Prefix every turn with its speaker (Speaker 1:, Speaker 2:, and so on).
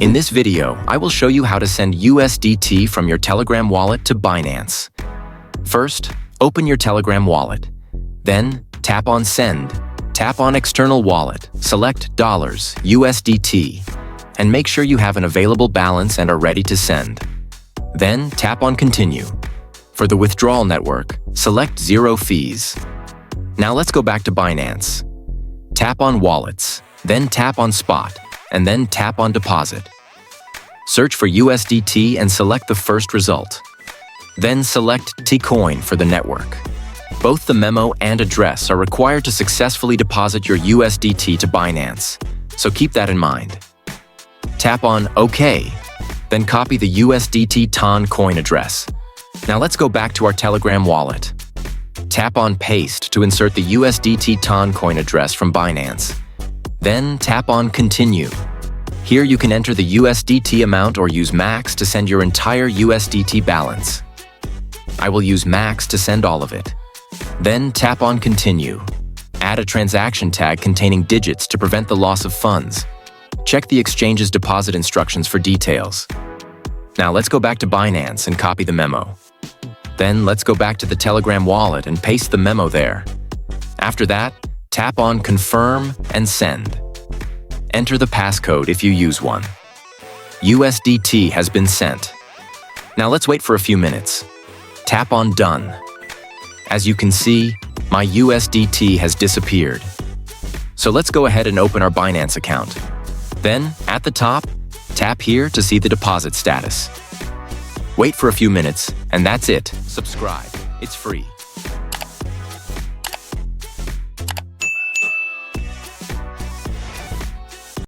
Speaker 1: In this video, I will show you how to send USDT from your Telegram wallet to Binance. First, open your Telegram wallet. Then, tap on Send. Tap on External Wallet, select $USDT, and make sure you have an available balance and are ready to send. Then, tap on Continue. For the withdrawal network, select Zero Fees. Now let's go back to Binance. Tap on Wallets, then tap on Spot, and then tap on Deposit. Search for USDT and select the first result. Then select T-Coin for the network. Both the memo and address are required to successfully deposit your USDT to Binance, so keep that in mind. Tap on OK, then copy the USDT TON coin address. Now let's go back to our Telegram wallet. Tap on Paste to insert the USDT TON coin address from Binance. Then tap on Continue. Here you can enter the USDT amount or use Max to send your entire USDT balance. I will use Max to send all of it. Then tap on Continue. Add a transaction tag containing digits to prevent the loss of funds. Check the exchange's deposit instructions for details. Now let's go back to Binance and copy the memo. Then let's go back to the Telegram wallet and paste the memo there. After that, tap on Confirm and Send. Enter the passcode if you use one. USDT has been sent. Now let's wait for a few minutes. Tap on Done. As you can see, my USDT has disappeared. So let's go ahead and open our Binance account. Then, at the top, tap here to see the deposit status. Wait for a few minutes, and that's it. Subscribe. It's free.